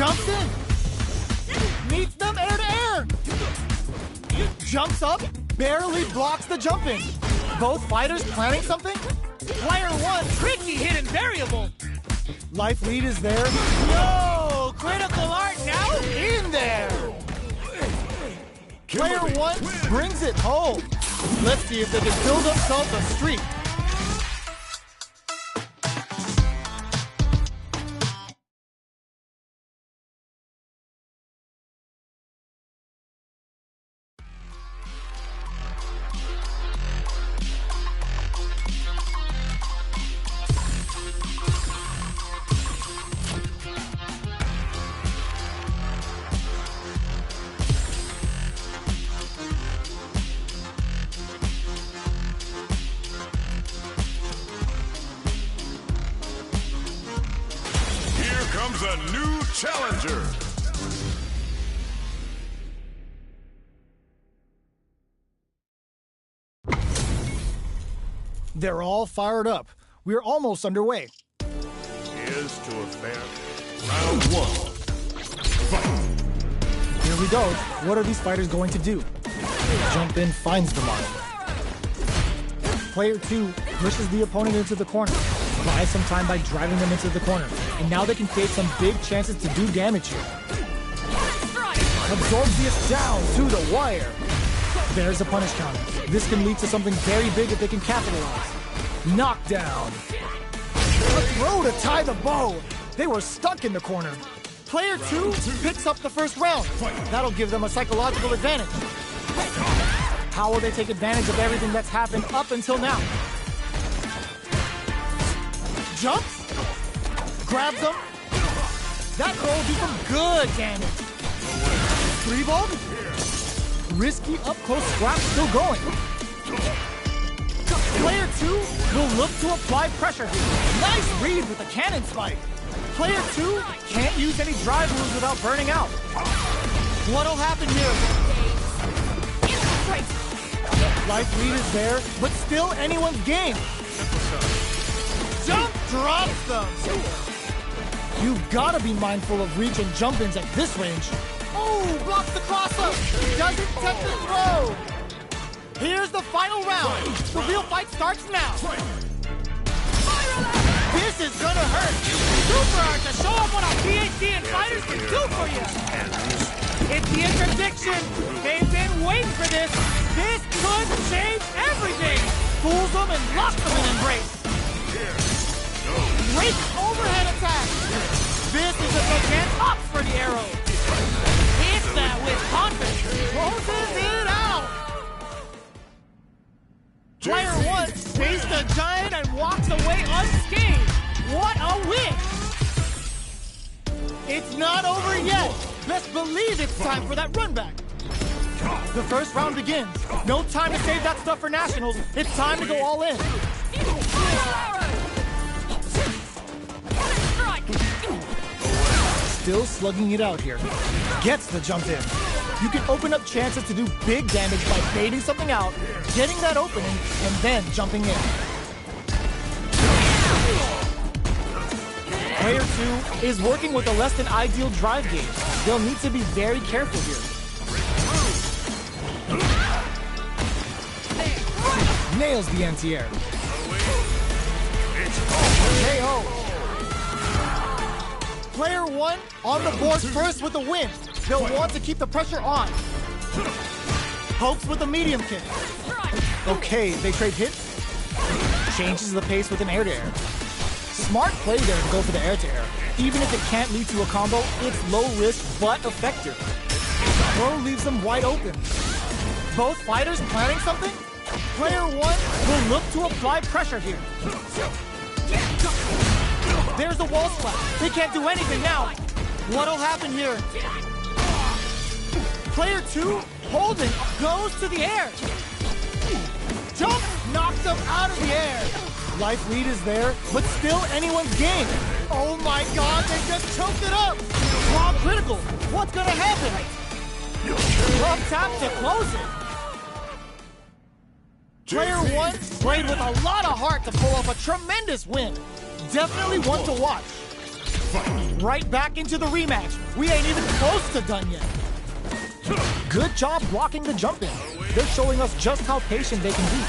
Jumps in. Meets them air to air. Jumps up, barely blocks the jump in. Both fighters planning something. Player one, Tricky hidden variable. life lead is there. No! Critical art now In there. Player one brings it home. Let's see if they can build themselves a streak. Comes a new challenger. They're all fired up. We're almost underway. Here's to a fair round one. Fight. Here we go. What are these fighters going to do? Jump in finds the mark. Player two pushes the opponent into the corner. Buys some time by driving them into the corner. And now they can create some big chances to do damage here. Absorbs the down to the wire. There's a punish counter. This can lead to something very big if they can capitalize. Knockdown. A throw to tie the bow. They were stuck in the corner. Player two picks up the first round. That'll give them a psychological advantage. How will they take advantage of everything that's happened up until now? Jumps. Grabs them. That throw will do some good damage. Three ball. Risky up-close scrap still going. Player two will look to apply pressure here. Nice read with the cannon spike. Player two can't use any drive moves without burning out. What'll happen here? Life lead is there, but still anyone's game. Jump drops them. You've got to be mindful of reach and jump-ins at this range. Oh, blocks the cross-up. Doesn't tempt the throw. Here's the final round. The real fight starts now. This is gonna hurt. Super hard to show off what our PhD and fighters can do for you. It's the interdiction. They've been waiting for this. This could change everything. Fools them and locks them in embrace. Great overhead attack. This is a chance up for the arrow. Hits that with confidence. Closes it out. Player one faced the giant and walks away unscathed. What a win! It's not over yet. Best believe it's time for that run back. The first round begins. No time to save that stuff for nationals. It's time to go all in. Still slugging it out here. Gets the jump in. You can open up chances to do big damage by baiting something out, getting that opening, and then jumping in. Player two is working with a less than ideal drive gauge. They'll need to be very careful here. Nails the anti-air. KO. Player one on the board first with a win. They'll want to keep the pressure on. Pokes with a medium kick. Okay, they trade hits. Changes the pace with an air-to-air. Smart play there to go for the air-to-air. Even if it can't lead to a combo, it's low risk but effective. Throw leaves them wide open. Both fighters planning something? Player one will look to apply pressure here. There's the wall splash. They can't do anything now. What'll happen here? Player two, holding, goes to the air. Jump knocks them out of the air. Life lead is there, but still anyone's game. Oh my God, they just choked it up. Raw critical. What's gonna happen? Rough tap to close it. Player one played with a lot of heart to pull off a tremendous win. Definitely one to watch. Right back into the rematch. We ain't even close to done yet. Good job blocking the jump in. They're showing us just how patient they can be.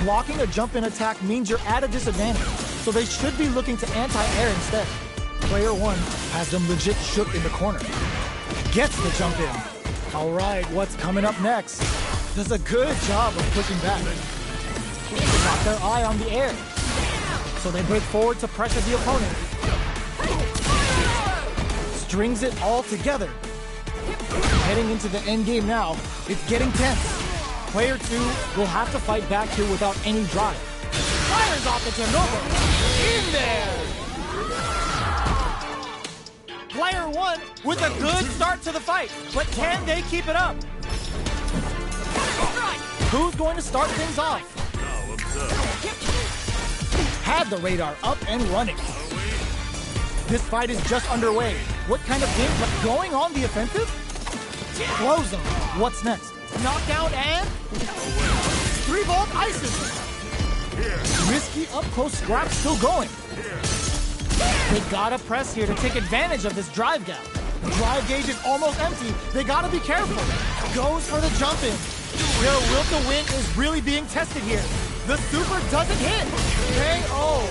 Blocking a jump in attack means you're at a disadvantage, so they should be looking to anti-air instead. Player 1 has them legit shook in the corner. Gets the jump in. All right, what's coming up next? Does a good job of pushing back. Got their eye on the air, so they break forward to pressure the opponent. Strings it all together. Heading into the end game now, it's getting tense. Player 2 will have to fight back here without any drive. Fires off the turnover. In there! Player 1 with a good start to the fight, but can they keep it up? Who's going to start things off? Had the radar up and running. This fight is just underway. What kind of game? Going on the offensive? Close them. What's next? Knockdown and 3-volt ices. Risky up-close scrap still going. They gotta press here to take advantage of this drive gap. Drive gauge is almost empty. They gotta be careful. Goes for the jump in. Their will to win is really being tested here. The super doesn't hit. KO.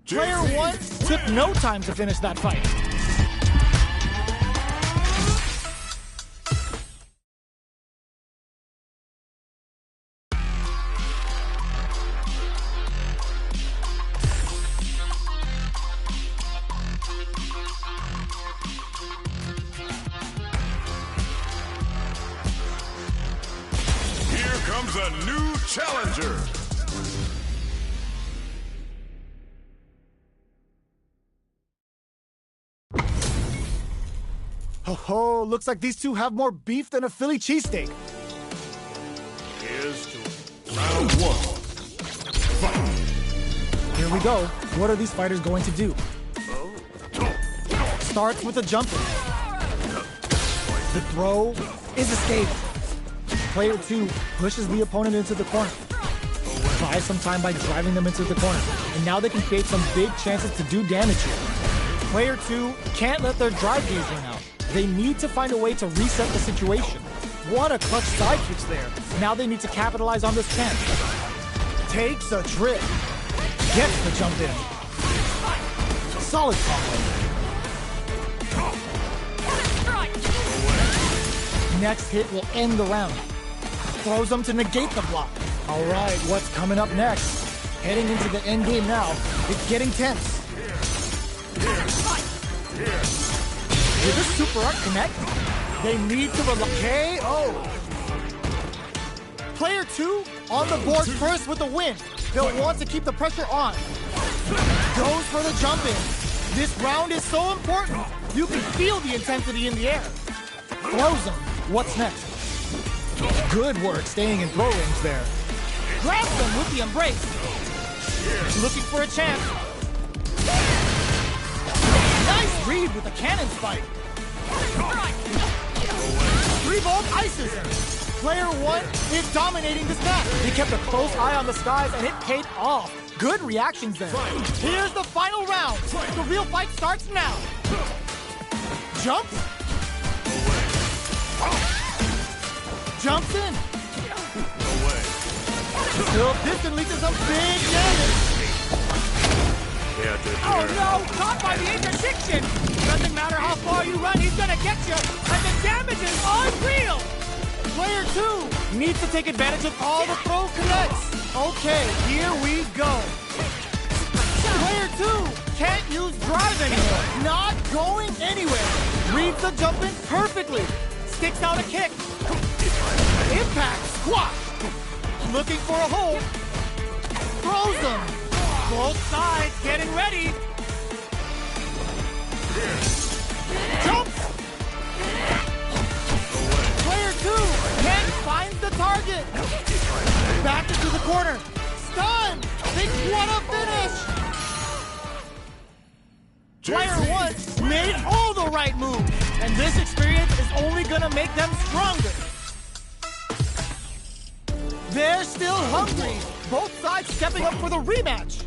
Player 1 took no time to finish that fight. Here comes a new challenger. Oh, looks like these two have more beef than a Philly cheesesteak. Here's to round 1. Fight. Here we go. What are these fighters going to do? Starts with a jump in. The throw is escaped. Player 2 pushes the opponent into the corner. Buys some time by driving them into the corner. And now they can create some big chances to do damage here. Player 2 can't let their drive gauge run out. They need to find a way to reset the situation. What a clutch side kicks there. Now they need to capitalize on this chance. Takes a trip. Gets the jump in. Solid combo. Next hit will end the round. Throws them to negate the block. All right, what's coming up next? Heading into the end game now. It's getting tense. Did this super art connect? They need to rely. KO. Player 2 on the board first with the win. They'll want to keep the pressure on. Goes for the jump in. This round is so important. You can feel the intensity in the air. Throws them. What's next? Good work staying in throw range there. Grabs them with the embrace. Looking for a chance. Nice read with the cannon spike. 3-volt ices him. Player 1 is dominating this match. He kept a close eye on the skies and it paid off. Good reactions there. Here's the final round. The real fight starts now. Jumps. Jumps in. Still distantly to some big damage. Oh no! Caught by the interdiction! Doesn't matter how far you run, he's gonna get you! And the damage is unreal! Player 2 needs to take advantage of all the throw connects. Okay, here we go. Player 2 can't use drive anymore. Not going anywhere. Reads the jump in perfectly. Sticks out a kick. Impact squash. Looking for a hole. Throws them. Both sides getting ready! Jumps. Player 2 can't find the target. Back into the corner. Stun. They want to finish. Player 1 made all the right moves. And this experience is only going to make them stronger. They're still hungry. Both sides stepping up for the rematch.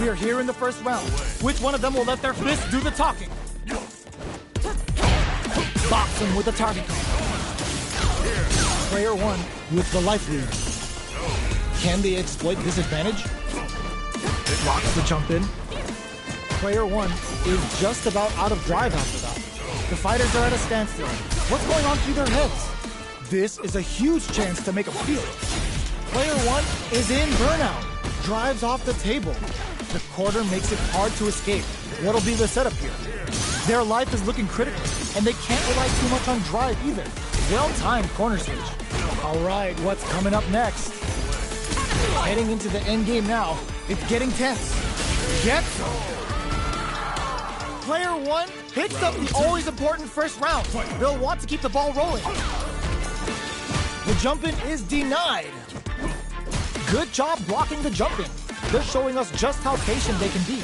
We're here in the first round. Which one of them will let their fists do the talking? Box him with a target card. Player 1 with the life lead. Can they exploit this advantage? Blocks the jump in. Player 1 is just about out of drive after that. The fighters are at a standstill. What's going on through their heads? This is a huge chance to make them feel it. Player 1 is in burnout. Drives off the table. The corner makes it hard to escape. What'll be the setup here? Their life is looking critical, and they can't rely too much on drive either. Well-timed corner switch. All right, what's coming up next? Heading into the end game now. It's getting tense. Gets some. Player 1 picks up the always important first round. They'll want to keep the ball rolling. The jump-in is denied. Good job blocking the jump-in. They're showing us just how patient they can be.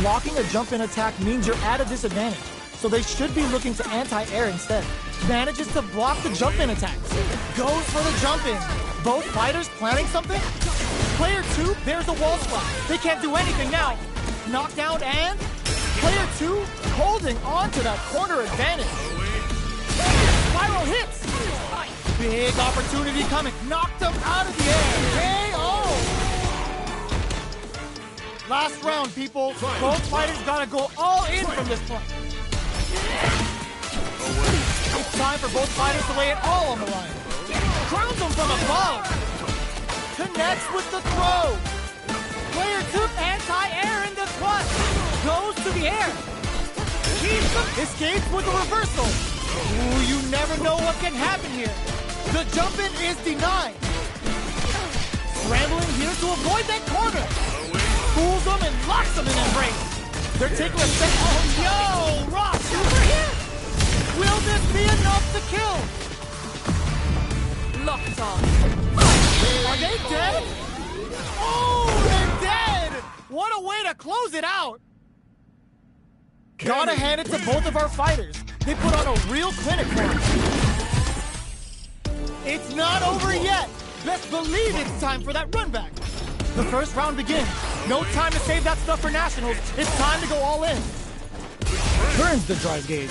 Blocking a jump-in attack means you're at a disadvantage, so they should be looking to anti-air instead. Manages to block the jump-in attack. Goes for the jump-in. Both fighters planning something? Player 2, there's a wall spot. They can't do anything now. Knockdown and... Player 2 holding on to that corner advantage. Spiral hits. Big opportunity coming. Knocked him out of the air. KO. Last round, people. Both fighters gotta go all in from this point. It's time for both fighters to lay it all on the line. Crowns him from above. Connects with the throw. Player 2 anti-air in the clutch. Goes to the air. Keeps him. Escapes with a reversal. Ooh, you never know what can happen here. The jump-in is denied. Scrambling here to avoid that corner. Fools them and locks them in embrace. They're taking a step. Oh, yo! Rock, super hit! Will this be enough to kill? Locked on. Are they dead? Oh, they're dead! What a way to close it out! Gotta hand it to both of our fighters. They put on a real clinic for us. It's not over yet. Best believe it's time for that run back. The first round begins. No time to save that stuff for nationals. It's time to go all in. Turns the drive gauge.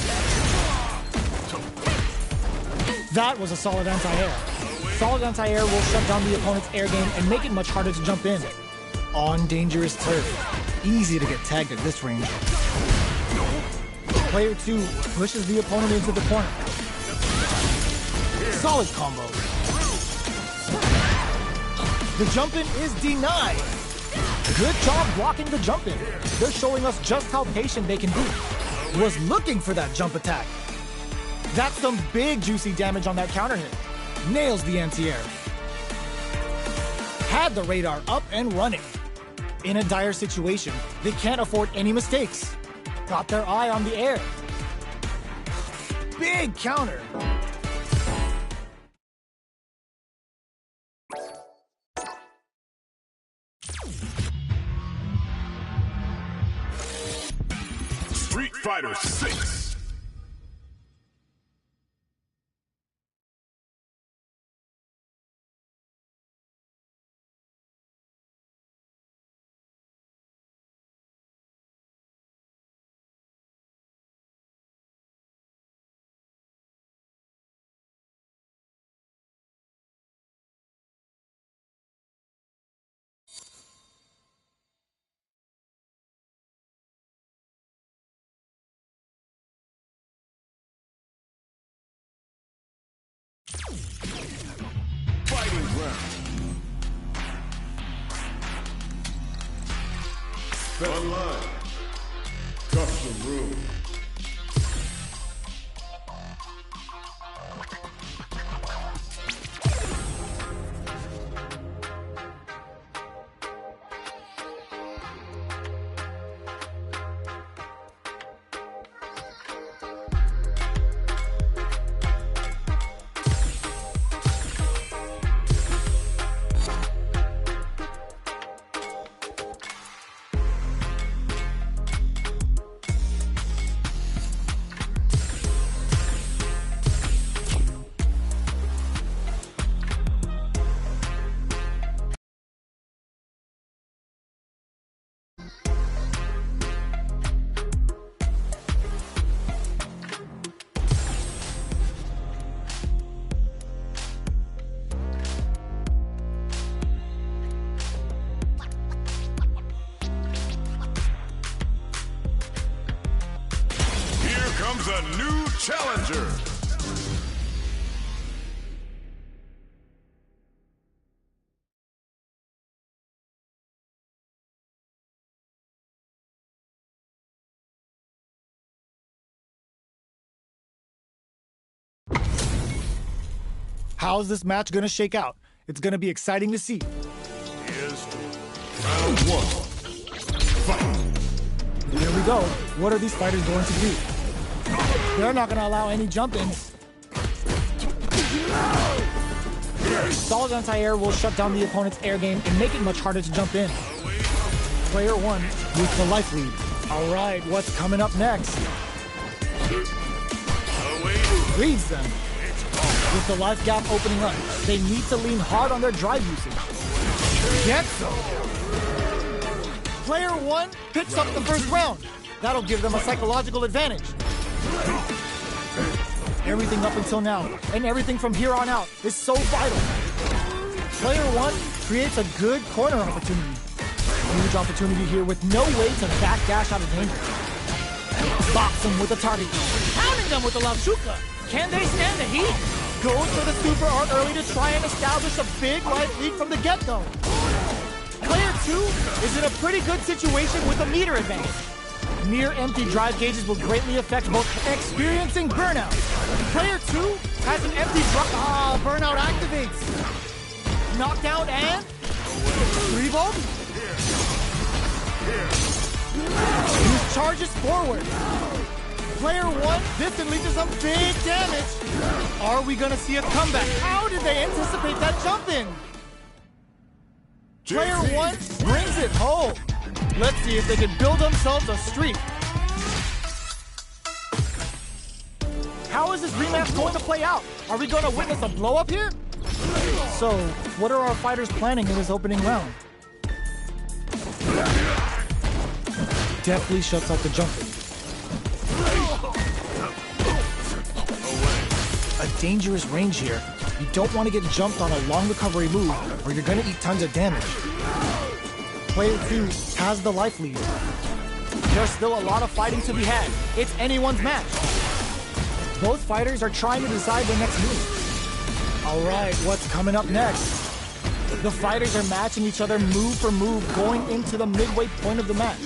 That was a solid anti-air. Solid anti-air will shut down the opponent's air game and make it much harder to jump in. On dangerous turf. Easy to get tagged at this range. Player 2 pushes the opponent into the corner. Solid combo. The jump-in is denied. Good job blocking the jump-in. They're showing us just how patient they can be. Was looking for that jump attack. That's some big juicy damage on that counter hit. Nails the anti-air. Had the radar up and running. In a dire situation, they can't afford any mistakes. Got their eye on the air. Big counter. Street Fighter 6. Fighting round. Online. Custom room. the new challenger. How's this match gonna shake out? It's gonna be exciting to see. Here's to round one. Fight. Here we go. What are these fighters going to do? They're not gonna allow any jump-ins. Stalled anti-air will shut down the opponent's air game and make it much harder to jump in. Player one with the life lead. All right, what's coming up next? Reads them. With the life gap opening up, they need to lean hard on their drive usage. Get some. Player one picks up the first round. That'll give them a psychological advantage. Everything up until now, and everything from here on out, is so vital. Player one creates a good corner opportunity. Huge opportunity here with no way to backdash out of danger. Box them with a target. Pounding them with the Lavshuka. Can they stand the heat? Goes for the super art early to try and establish a big life lead from the get-go. Player two is in a pretty good situation with a meter advantage. Near empty drive gauges will greatly affect both experiencing burnout. Player two has an empty drive. Burnout activates. Knockdown and 3-volt. He charges forward. Player one distantly to some big damage. Are we gonna see a comeback? How did they anticipate that jump in? Player one brings it home. Let's see if they can build themselves a streak. How is this rematch going to play out? Are we going to witness a blow-up here? So, what are our fighters planning in this opening round? Deftly shuts out the jumping. A dangerous range here. You don't want to get jumped on a long recovery move, or you're going to eat tons of damage. Player two has the life lead. There's still a lot of fighting to be had. It's anyone's match. Both fighters are trying to decide their next move. All right, what's coming up next? The fighters are matching each other move for move going into the midway point of the match.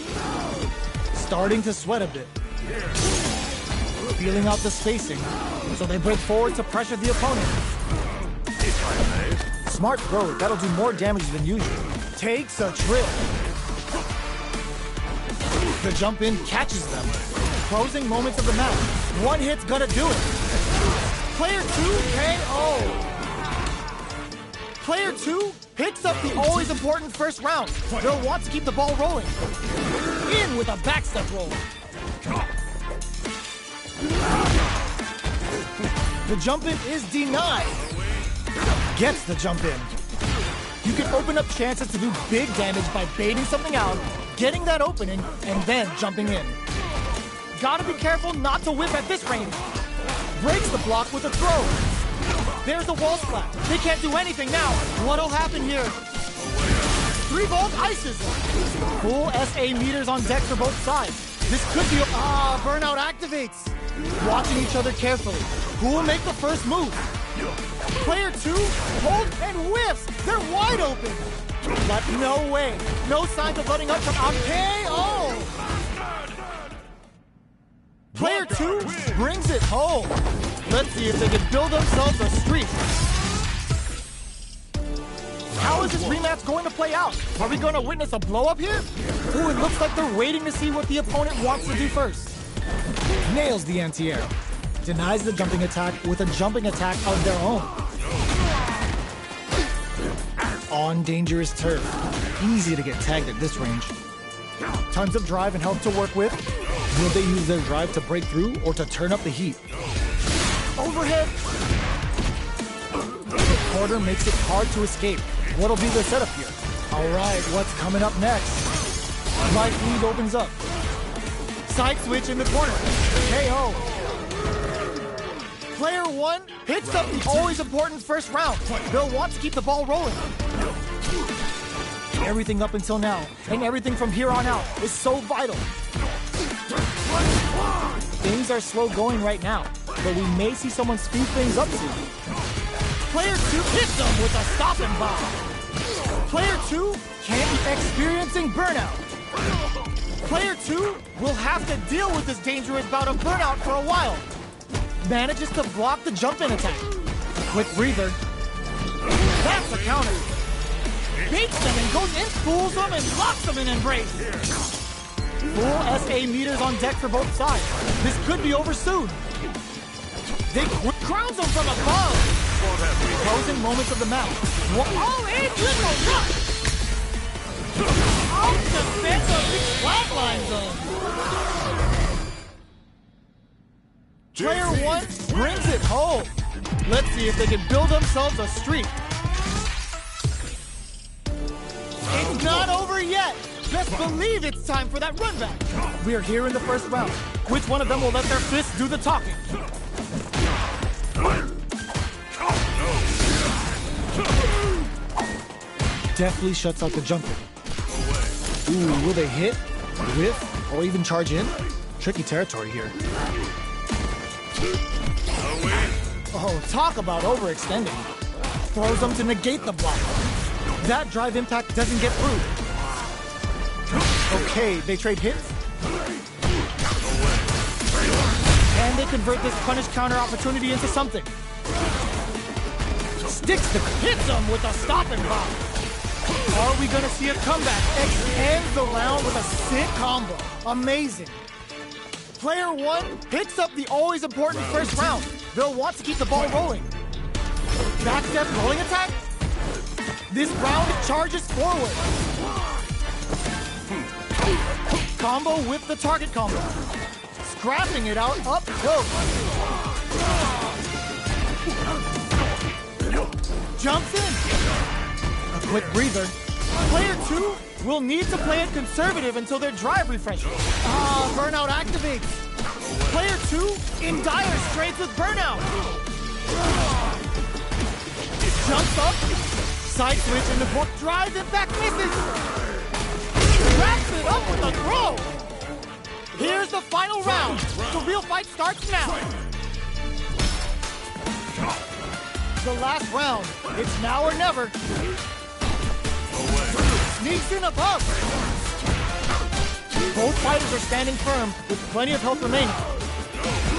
Starting to sweat a bit. Feeling out the spacing, so they break forward to pressure the opponent. Smart throw, that'll do more damage than usual. Takes a trip. The jump in catches them. Closing moments of the match. One hit's gonna do it. Player two, KO. Player two picks up the always important first round. They'll want to keep the ball rolling. In with a backstep roll. The jump in is denied. Gets the jump in. You can open up chances to do big damage by baiting something out, getting that opening, and then jumping in. Gotta be careful not to whip at this range. Breaks the block with a throw. There's the wall splat. They can't do anything now. What'll happen here? 3-volt ices. Full SA meters on deck for both sides. This could be burnout activates. Watching each other carefully. Who will make the first move? Player two holds and whiffs. They're wide open. But no way. No signs of letting up from KO. Player two brings it home. Let's see if they can build themselves a streak. How is this rematch going to play out? Are we going to witness a blow-up here? Ooh, it looks like they're waiting to see what the opponent wants to do first. Nails the anti-air. Denies the jumping attack with a jumping attack of their own. On dangerous turf. Easy to get tagged at this range. Tons of drive and health to work with. Will they use their drive to break through or to turn up the heat? Overhead. The quarter makes it hard to escape. What'll be the setup here? All right, what's coming up next? Life lead opens up. Side switch in the corner. KO. Player one picks up the always important first round. They'll want to keep the ball rolling. Everything up until now, and everything from here on out, is so vital. Things are slow going right now, but we may see someone speed things up soon. Player 2 hits him with a stopping bomb. Player 2 can't be experiencing burnout. Player 2 will have to deal with this dangerous bout of burnout for a while. Manages to block the jump-in attack. Quick breather. That's a counter. Baits them and goes in, fools them and locks them in embrace. Full SA meters on deck for both sides. This could be over soon. They crowns them from above. Closing moments of the match. All in, little rush. Out defensively flatlines them. Player 1 brings it home. Let's see if they can build themselves a streak. It's not over yet. Best believe it's time for that run back. We are here in the first round. Which one of them will let their fists do the talking? Deftly shuts out the jumper. Ooh, will they hit, whiff, or even charge in? Tricky territory here. Oh, talk about overextending. Throws them to negate the block. That drive impact doesn't get through. Okay, they trade hits. Can they convert this punish counter opportunity into something? Sticks the hits them with a stopping bomb. Are we gonna see a comeback? Ends the round with a sick combo. Amazing. Player 1 picks up the always important first round. They'll want to keep the ball rolling. Backstep rolling attack. This round charges forward. Combo with the target combo. Scrapping it out up close. Jumps in. A quick breather. Player 2 will need to play it conservative until their drive refreshes. Burnout activates. Player 2 in dire straits with burnout. It jumps up. Side switch into book drive impact misses. Wraps it up with a throw. Here's the final round. The real fight starts now. The last round. It's now or never. Sneaks in above. Both fighters are standing firm with plenty of health remaining.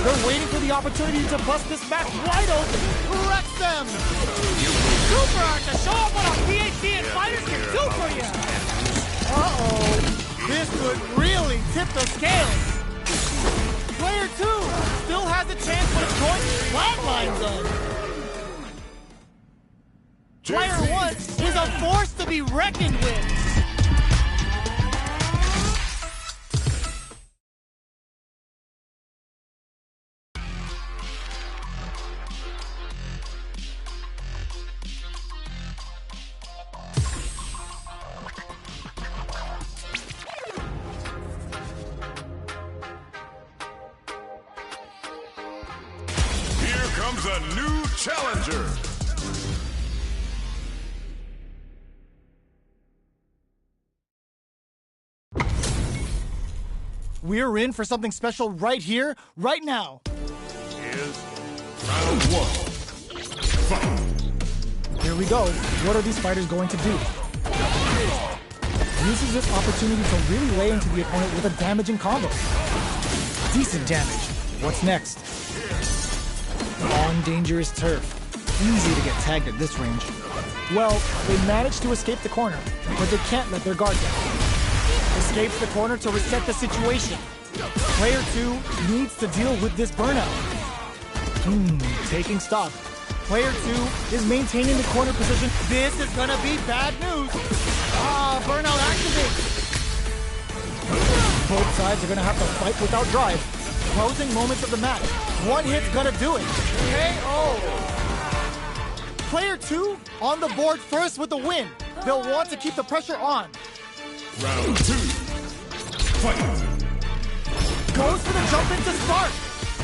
They're waiting for the opportunity to bust this match wide open. Wrecks them. Super hard to show off what a PhD and fighters can do for you. Uh-oh. This could really tip the scales. Player 2 still has a chance, but it's going to flatline them. Player 1 is a force to be reckoned with. Here comes a new challenger. We're in for something special right here, right now. Is round 1. Fight. Here we go. What are these fighters going to do? Uses this opportunity to really lay into the opponent with a damaging combo. Decent damage. What's next? On dangerous turf. Easy to get tagged at this range. Well, they managed to escape the corner, but they can't let their guard down. Escapes the corner to reset the situation. Player 2 needs to deal with this burnout. Taking stock. Player 2 is maintaining the corner position. This is gonna be bad news. Burnout activates. Both sides are gonna have to fight without drive. Closing moments of the match. One hit's gonna do it. KO. Player 2 on the board first with the win. They'll want to keep the pressure on. Round 2. Fight. Goes for the jump in to start.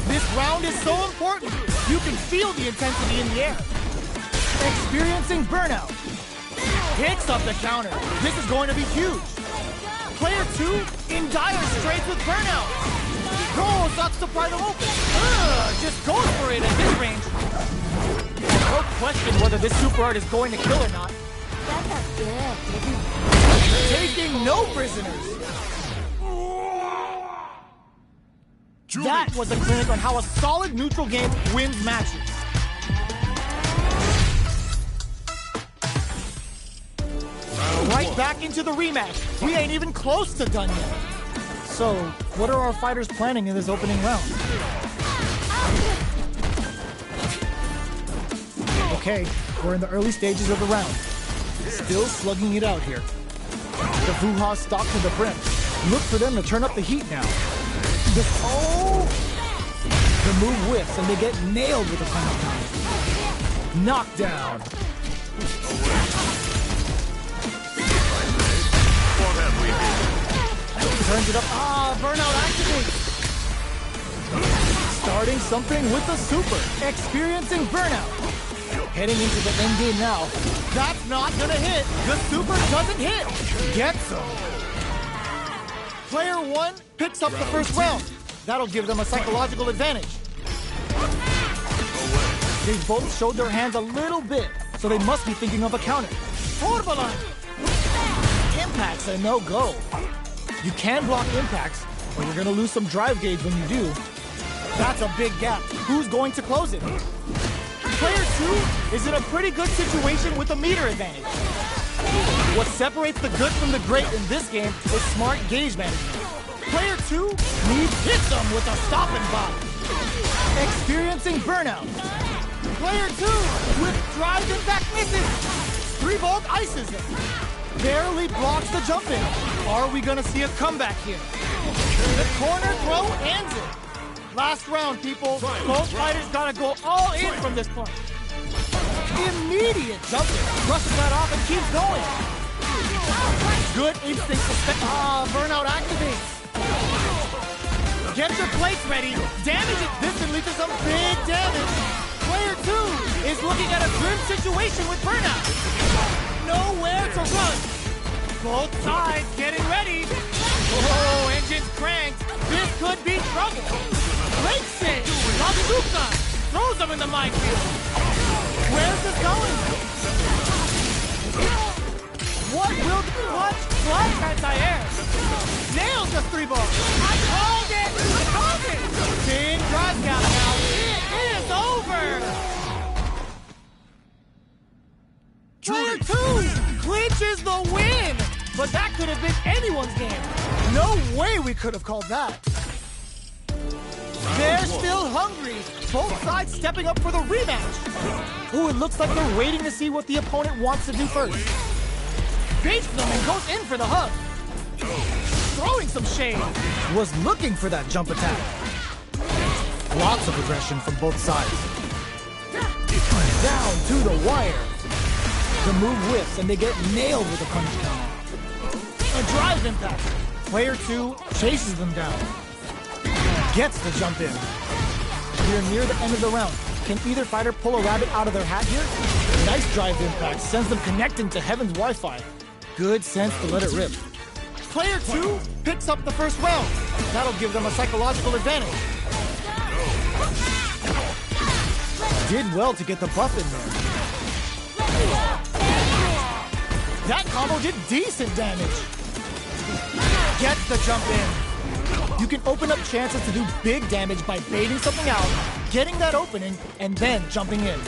This round is so important. You can feel the intensity in the air. Experiencing burnout. Hits up the counter. This is going to be huge. Player 2 in dire straits with burnout. Oh, sucks to pry them open. Just goes for it at this range. No question whether this super art is going to kill or not. That felt good. Taking no prisoners. That was a clinic on how a solid neutral game wins matches. Right back into the rematch. We ain't even close to done yet. So, what are our fighters planning in this opening round? Okay, we're in the early stages of the round. Still slugging it out here. The Vuha stalk to the brim. Look for them to turn up the heat now. The move whiffs and they get nailed with a punch. Knockdown. Turns it up. Burnout activates. Starting something with the super. Experiencing burnout. Heading into the end game now. That's not gonna hit. The super doesn't hit. Gets him. Player 1 picks up the first round. That'll give them a psychological advantage. They both showed their hands a little bit, so they must be thinking of a counter. Forbalan! Impact's a no-go. You can block impacts, but you're gonna lose some drive gauge when you do. That's a big gap. Who's going to close it? Player 2 is in a pretty good situation with a meter advantage. What separates the good from the great in this game is smart gauge management. Player 2 hits them with a stop and bop. Experiencing burnout. Player 2 with drive impact misses. 3-volt ices him. Barely blocks the jump in. Are we gonna see a comeback here? The corner throw ends it. Last round, people. Both fighters gotta go all in from this point. Immediate jumping. Brushes that off and keeps going. Good instinct to burnout activates. Get your plates ready. Damage it. This can lead to some big damage. Player 2 is looking at a grim situation with burnout. Nowhere to run. Both sides getting ready. Oh, engine's cranked. This could be trouble. Breaks it. Lazuka throws him in the minefield. Where's this going? What will the clutch anti-air? Nails the 3-ball. I called it. Big drive gap now. It is over. Player 2 clinches the win. But that could have been anyone's game. No way we could have called that. They're still hungry. Both sides stepping up for the rematch. Ooh, it looks like they're waiting to see what the opponent wants to do first. Baits them and goes in for the hug. Throwing some shade. Was looking for that jump attack. Lots of aggression from both sides. Down to the wire. The move whiffs and they get nailed with a punch down. A drive impact. Player 2 chases them down. Gets the jump in. We're near the end of the round. Can either fighter pull a rabbit out of their hat here? Nice drive impact sends them connecting to Heaven's Wi-Fi. Good sense to let it rip. Player 2 picks up the first round. That'll give them a psychological advantage. Did well to get the buff in there. That combo did decent damage. Gets the jump in. You can open up chances to do big damage by baiting something out, getting that opening, and then jumping in.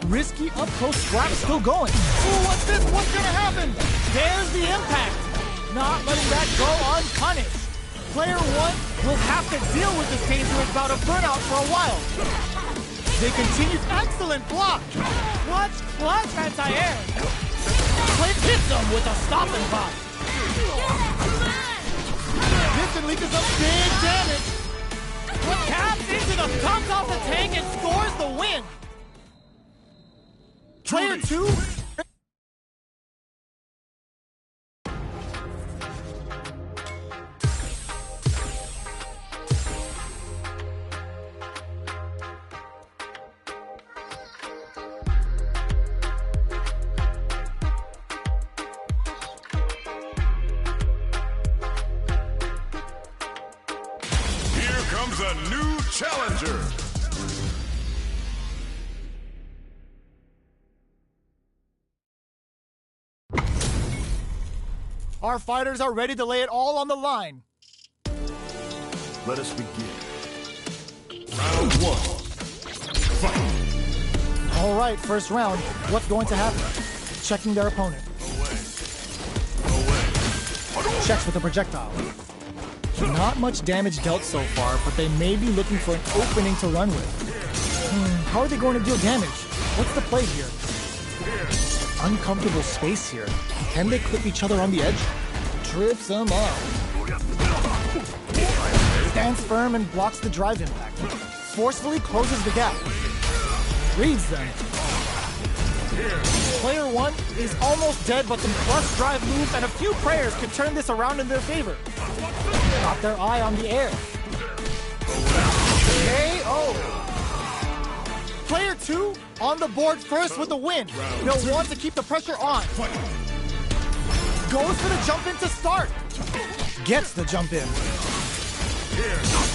Risky up-close scrap still going. Ooh, what's this? What's gonna happen? There's the impact. Not letting that go unpunished. Player 1 will have to deal with this dangerous bout of burnout for a while. They continue. Excellent block. Clutch anti-air. Plate hits them with a stop and pop. This can lead to some big damage. Taps into them, comes off the tank and scores the win. Player 2. Choose a new challenger. Our fighters are ready to lay it all on the line. Let us begin. Round 1. Fight. All right, first round. What's going to happen? Checking their opponent. Checks with a projectile. Not much damage dealt so far, but they may be looking for an opening to run with. How are they going to deal damage? What's the play here? Uncomfortable space here. Can they clip each other on the edge? Trips them up. Stands firm and blocks the drive impact. Forcefully closes the gap. Reads them. Player 1 is almost dead, but some plus drive moves and a few prayers could turn this around in their favor. Got their eye on the air. KO. Player 2 on the board first with the win. They'll want to keep the pressure on. Goes for the jump in to start. Gets the jump in.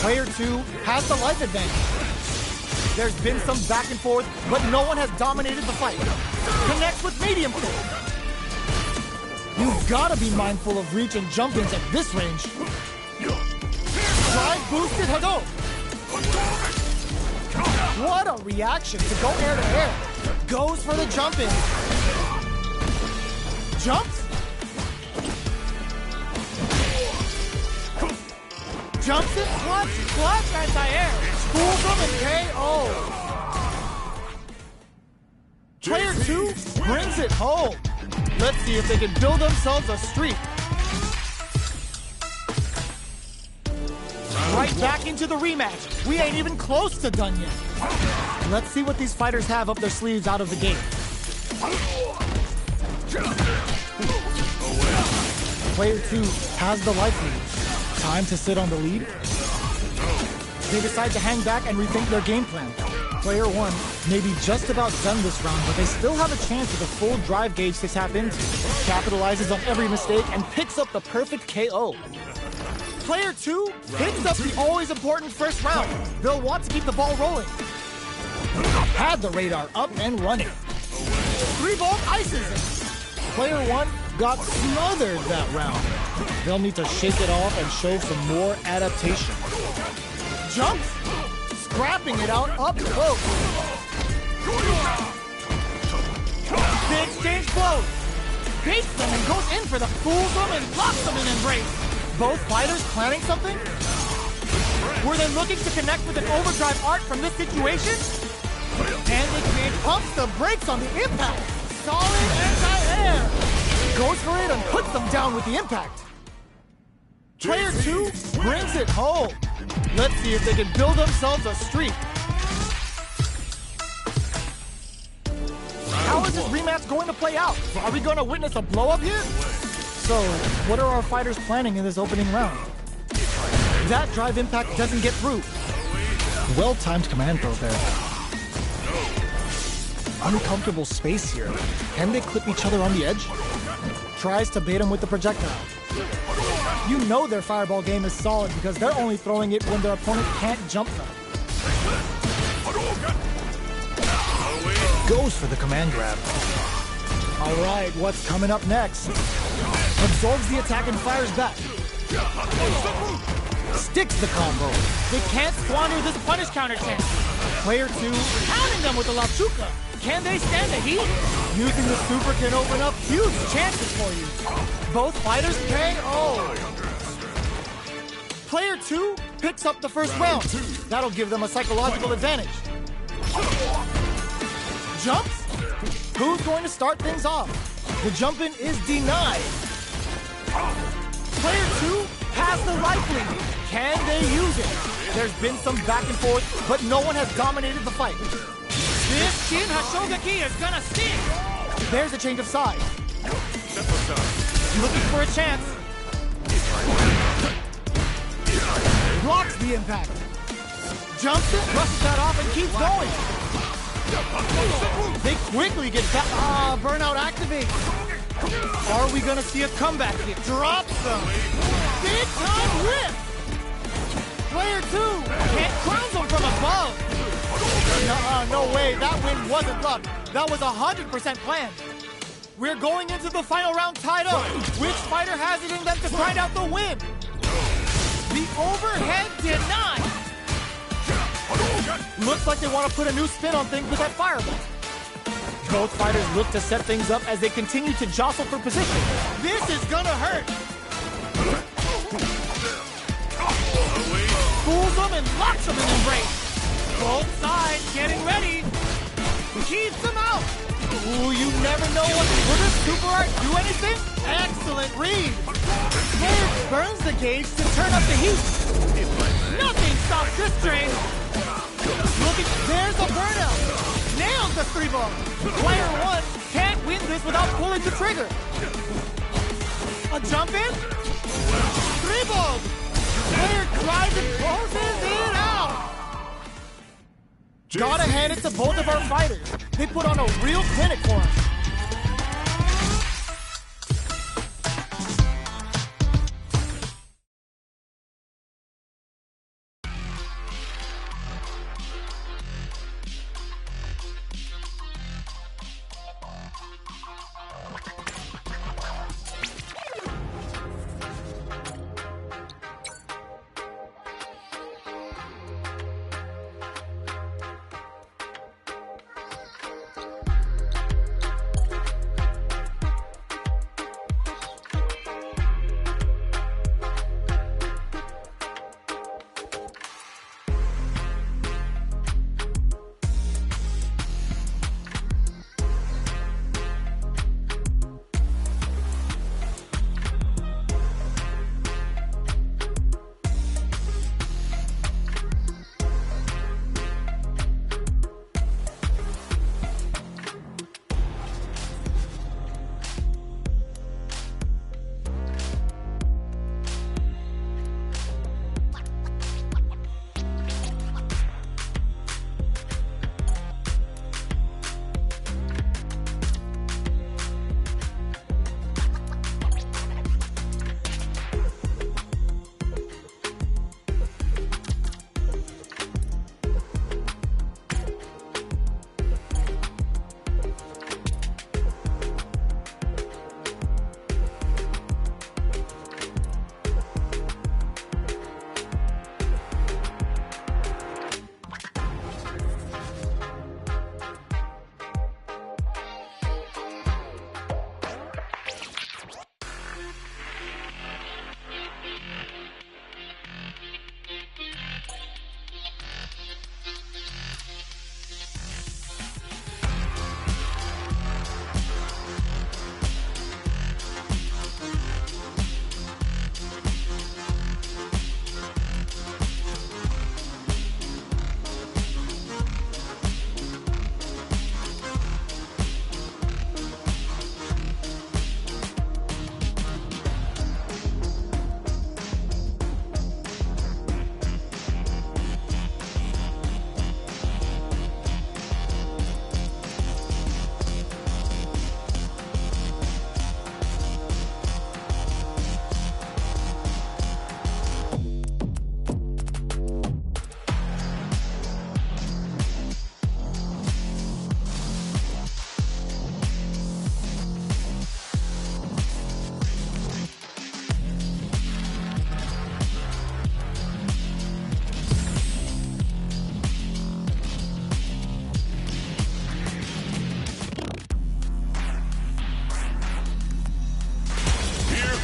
Player 2 has the life advantage. There's been some back and forth, but no one has dominated the fight. Connects with medium kick. You've got to be mindful of reach and jump-ins at this range. Drive boosted Hadouken. What a reaction to go air to air. Goes for the jump-in. Jumps. Jumps it, clutch, anti-air. Schools him and KO. Player 2 brings it home. Let's see if they can build themselves a streak. Right back into the rematch. We ain't even close to done yet. Let's see what these fighters have up their sleeves out of the gate. Player 2 has the life lead. Time to sit on the lead. They decide to hang back and rethink their game plan. Player 1 may be just about done this round, but they still have a chance with a full drive gauge to tap into. Capitalizes on every mistake and picks up the perfect KO. Player 2 picks up the always important first round. They'll want to keep the ball rolling. Had the radar up and running. 3-volt ices it. Player 1 got smothered that round. They'll need to shake it off and show some more adaptation. Jumps, scrapping it out up close. The exchange blows. Baits them and goes in for the fools them and blocks them in embrace. Both fighters planning something? Were they looking to connect with an overdrive art from this situation? And the kid pumps the brakes on the impact. Solid anti-air. Goes for it and puts them down with the impact. Player 2 brings it home. Let's see if they can build themselves a streak. How is this rematch going to play out? Are we going to witness a blow-up here? So, what are our fighters planning in this opening round? That drive impact doesn't get through. Well-timed command throw there. Uncomfortable space here. Can they clip each other on the edge? Tries to bait him with the projectile. You know their fireball game is solid because they're only throwing it when their opponent can't jump them. Goes for the command grab. All right, what's coming up next? Absorbs the attack and fires back. Sticks the combo. They can't squander this punish counter chance. Player 2 Pounding them with the La Chuca. Can they stand the heat? using the super can open up huge chances for you. Both fighters KO. Player 2 picks up the first round. That'll give them a psychological advantage. Jumps? Who's going to start things off? The jump-in is denied. Player 2 has the life lead. Can they use it? There's been some back and forth, but no one has dominated the fight. This Shin Hashogaki is gonna sting. There's a change of sides. Looking for a chance. Blocks the impact. Jumps it, brushes that off, and keeps going. They quickly get back. Burnout activates. Are we gonna see a comeback here? Drops them. Big time whip. Player 2 can't crowns him from above. No way, that win wasn't luck. That was 100% planned. We're going into the final round tied up. Which fighter has it in them to grind out the win? The overhead denied. Looks like they want to put a new spin on things with that fireball. Both fighters look to set things up as they continue to jostle for position. This is gonna hurt. Fools him and locks him in embrace. Both sides getting ready. Keeps him out. Ooh, you never know what. Will this super art do anything? Excellent read. Player burns the gauge to turn up the heat. Nothing stops this train. Look at, there's a burnout. Nails the 3-ball. Player 1 can't win this without pulling the trigger. A jump in. 3-ball. Player tries and closes it out. Gotta hand it to both of our fighters. They put on a real clinic for us.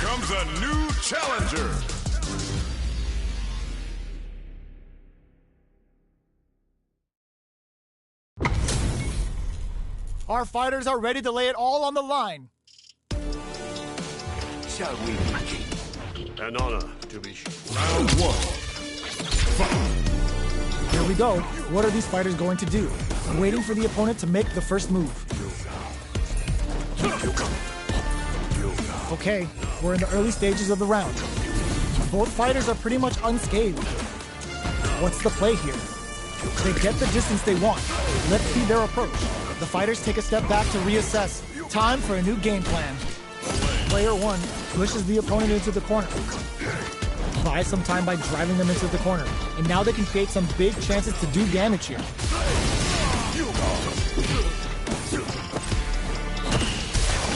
comes a new challenger. Our fighters are ready to lay it all on the line. Shall we begin? An honor to be Round one. Fight. Here we go. What are these fighters going to do? Waiting for the opponent to make the first move. Okay, we're in the early stages of the round. Both fighters are pretty much unscathed. What's the play here? They get the distance they want. Let's see their approach. The fighters take a step back to reassess. Time for a new game plan. Player one pushes the opponent into the corner. Buy some time by driving them into the corner. And now they can create some big chances to do damage here.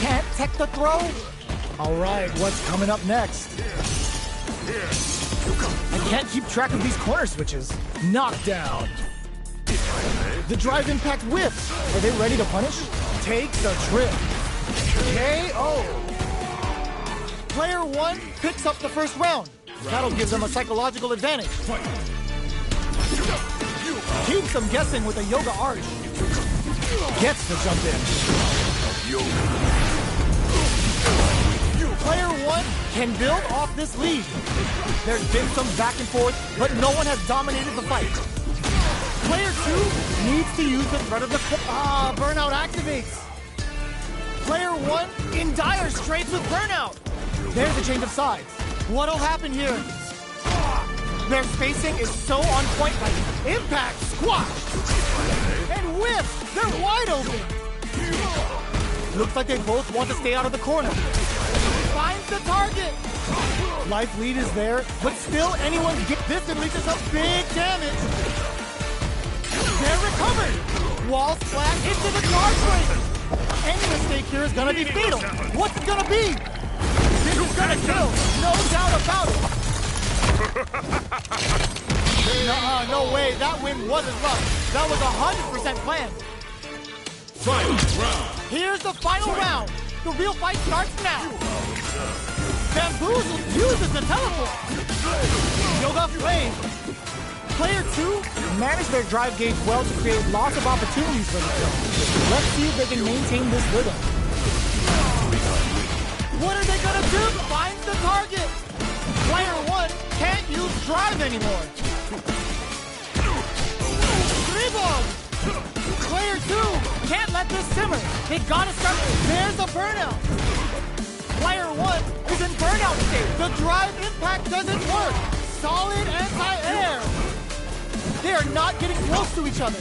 Can't tech the throw? Alright, what's coming up next? I can't keep track of these corner switches. Knockdown. The drive impact whiffs. Are they ready to punish? Takes a trip. KO. Player 1 picks up the first round. That'll give them a psychological advantage. Keeps them guessing with a yoga arch. Gets the jump in. Player 1 can build off this lead. There's been some back and forth, but no one has dominated the fight. Player 2 needs to use the threat of the... Burnout activates. Player 1 in dire straits with Burnout. There's a change of sides. What'll happen here? Their spacing is so on point, like impact, squash, and whip. They're wide open. Looks like they both want to stay out of the corner. Finds the target. Life lead is there, but still anyone can get this and leads some big damage. They're recovered. Wall splat into the charge ring. Any mistake here is gonna be fatal. What's it gonna be? This is gonna kill, no doubt about it. No way, that win wasn't luck. That was 100% planned. Final round. Here's the final round. The real fight starts now. Bamboozle uses the teleport. Yoga flame. Player 2 managed their drive gauge well to create lots of opportunities for themselves. Let's see if they can maintain this rhythm. What are they gonna do? Finds the target. Player 1 can't use drive anymore. Dribble. Player 2 can't let this simmer. They gotta start. There's a burnout. Player 1 is in burnout state. The drive impact doesn't work. Solid anti-air. They are not getting close to each other.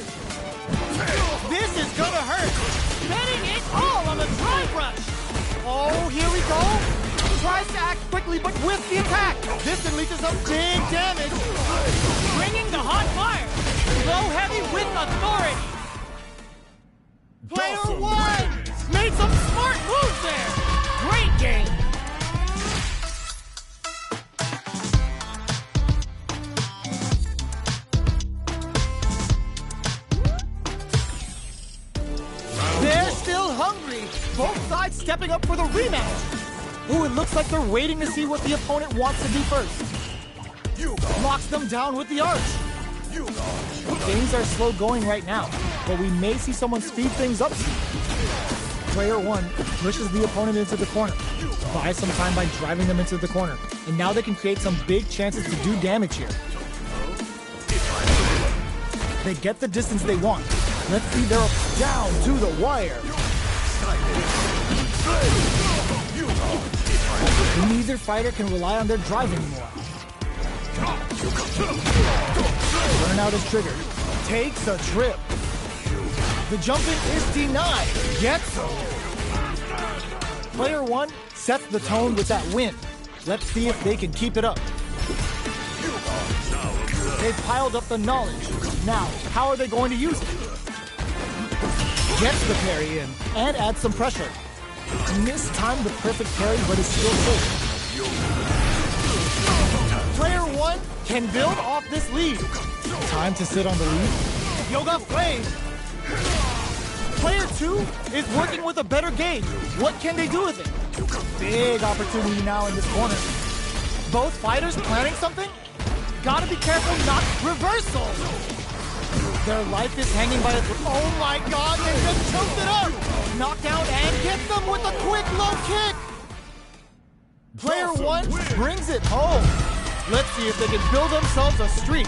This is gonna hurt. Betting it all on the drive rush. Oh, here we go. Tries to act quickly, but with the attack. This unleashes some big damage. Bringing the hot fire. Low heavy with authority. Player 1 made some smart moves there. Great game. They're still hungry. Both sides stepping up for the rematch. Ooh, it looks like they're waiting to see what the opponent wants to do first. Locks them down with the arch. Things are slow going right now, but we may see someone speed things up soon. Player 1 pushes the opponent into the corner. Buys some time by driving them into the corner. And now they can create some big chances to do damage here. They get the distance they want. Let's see their down to the wire. Neither fighter can rely on their drive anymore. Burnout is triggered. Takes a trip. The jumping is denied. Gets him. Player 1 sets the tone with that win. Let's see if they can keep it up. They've piled up the knowledge. Now, how are they going to use it? Gets the parry in and adds some pressure. Mistimed the perfect parry, but is still safe. Player 1 can build off this lead. Time to sit on the lead. Yoga flame. Player 2 is working with a better gauge. What can they do with it? Big opportunity now in this corner. Both fighters planning something? Gotta be careful not reversal. Their life is hanging by a... Oh my god, they just choked it up! Knockdown and gets them with a quick low kick! Player 1 brings it home. Let's see if they can build themselves a streak.